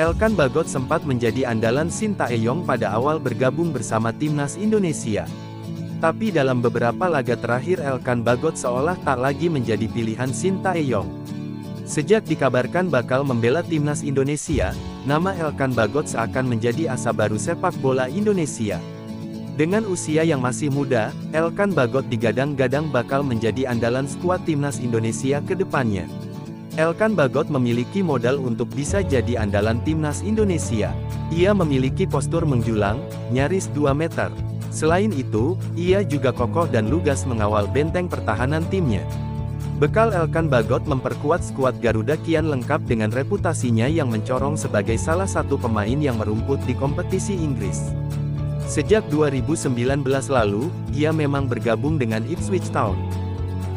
Elkan Bagot sempat menjadi andalan Shin Tae-yong pada awal bergabung bersama timnas Indonesia. Tapi dalam beberapa laga terakhir Elkan Bagot seolah tak lagi menjadi pilihan Shin Tae-yong. Sejak dikabarkan bakal membela timnas Indonesia, nama Elkan Bagot seakan menjadi asa baru sepak bola Indonesia. Dengan usia yang masih muda, Elkan Bagot digadang-gadang bakal menjadi andalan skuad timnas Indonesia ke depannya. Elkan Bagot memiliki modal untuk bisa jadi andalan timnas Indonesia. Ia memiliki postur menjulang, nyaris 2 meter. Selain itu, ia juga kokoh dan lugas mengawal benteng pertahanan timnya. Bekal Elkan Bagot memperkuat skuad Garuda kian lengkap dengan reputasinya yang mencorong sebagai salah satu pemain yang merumput di kompetisi Inggris. Sejak 2019 lalu, ia memang bergabung dengan Ipswich Town.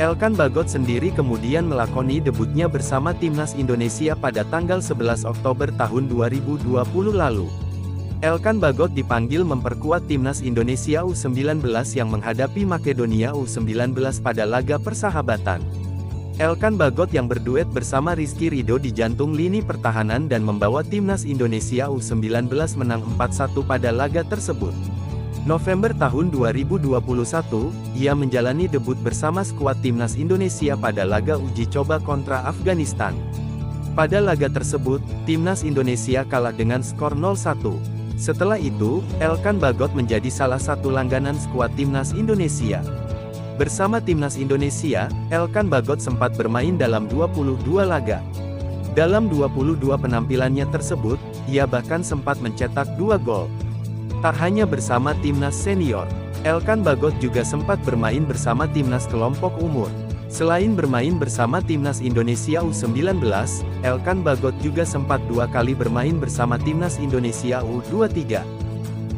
Elkan Bagot sendiri kemudian melakoni debutnya bersama timnas Indonesia pada tanggal 11 Oktober tahun 2020 lalu. Elkan Bagot dipanggil memperkuat timnas Indonesia U19 yang menghadapi Makedonia U19 pada laga persahabatan. Elkan Bagot yang berduet bersama Rizky Ridho di jantung lini pertahanan dan membawa timnas Indonesia U19 menang 4-1 pada laga tersebut. November tahun 2021, ia menjalani debut bersama skuad timnas Indonesia pada laga uji coba kontra Afghanistan. Pada laga tersebut, timnas Indonesia kalah dengan skor 0-1. Setelah itu, Elkan Bagot menjadi salah satu langganan skuad timnas Indonesia. Bersama timnas Indonesia, Elkan Bagot sempat bermain dalam 22 laga. Dalam 22 penampilannya tersebut, ia bahkan sempat mencetak 2 gol. Tak hanya bersama timnas senior, Elkan Bagot juga sempat bermain bersama timnas kelompok umur. Selain bermain bersama timnas Indonesia U19, Elkan Bagot juga sempat 2 kali bermain bersama timnas Indonesia U23.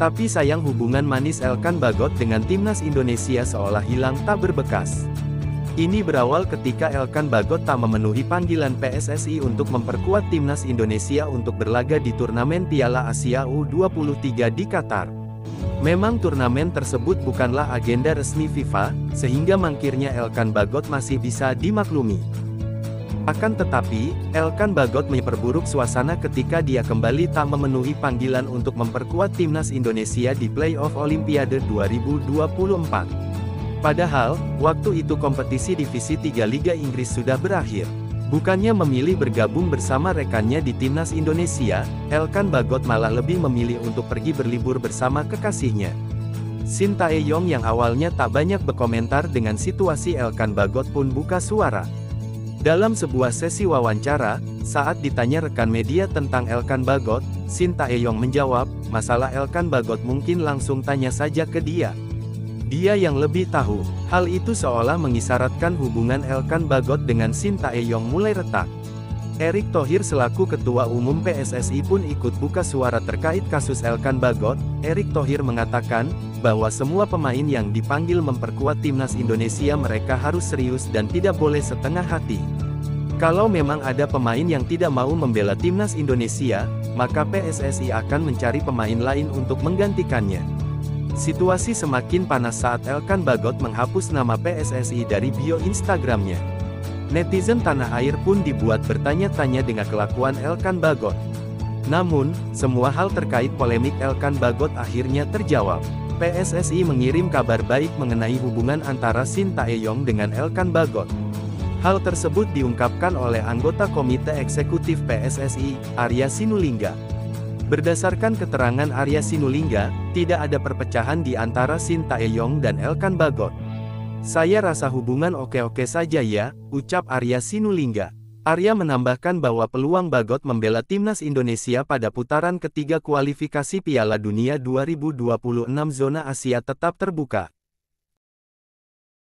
Tapi sayang hubungan manis Elkan Bagot dengan timnas Indonesia seolah hilang tak berbekas. Ini berawal ketika Elkan Bagot tak memenuhi panggilan PSSI untuk memperkuat timnas Indonesia untuk berlaga di turnamen Piala Asia U23 di Qatar. Memang turnamen tersebut bukanlah agenda resmi FIFA, sehingga mangkirnya Elkan Bagot masih bisa dimaklumi. Akan tetapi, Elkan Bagot memperburuk suasana ketika dia kembali tak memenuhi panggilan untuk memperkuat timnas Indonesia di playoff Olimpiade 2024. Padahal, waktu itu kompetisi Divisi 3 Liga Inggris sudah berakhir. Bukannya memilih bergabung bersama rekannya di timnas Indonesia, Elkan Bagot malah lebih memilih untuk pergi berlibur bersama kekasihnya. Shin Tae-yong yang awalnya tak banyak berkomentar dengan situasi Elkan Bagot pun buka suara. Dalam sebuah sesi wawancara, saat ditanya rekan media tentang Elkan Bagot, Shin Tae-yong menjawab, masalah Elkan Bagot mungkin langsung tanya saja ke dia. Dia yang lebih tahu. Hal itu seolah mengisyaratkan hubungan Elkan Bagot dengan Shin Tae-yong mulai retak. Erick Thohir selaku Ketua Umum PSSI pun ikut buka suara terkait kasus Elkan Bagot. Erick Thohir mengatakan, bahwa semua pemain yang dipanggil memperkuat timnas Indonesia mereka harus serius dan tidak boleh setengah hati. Kalau memang ada pemain yang tidak mau membela timnas Indonesia, maka PSSI akan mencari pemain lain untuk menggantikannya. Situasi semakin panas saat Elkan Bagot menghapus nama PSSI dari bio Instagramnya. Netizen tanah air pun dibuat bertanya-tanya dengan kelakuan Elkan Bagot. Namun, semua hal terkait polemik Elkan Bagot akhirnya terjawab. PSSI mengirim kabar baik mengenai hubungan antara Shin Tae-yong dengan Elkan Bagot. Hal tersebut diungkapkan oleh anggota Komite Eksekutif PSSI, Arya Sinulinga. Berdasarkan keterangan Arya Sinulinga, tidak ada perpecahan di antara Shin Tae-yong dan Elkan Bagot. Saya rasa hubungan oke-oke saja ya, ucap Arya Sinulinga. Arya menambahkan bahwa peluang Bagot membela timnas Indonesia pada putaran ketiga kualifikasi Piala Dunia 2026 zona Asia tetap terbuka.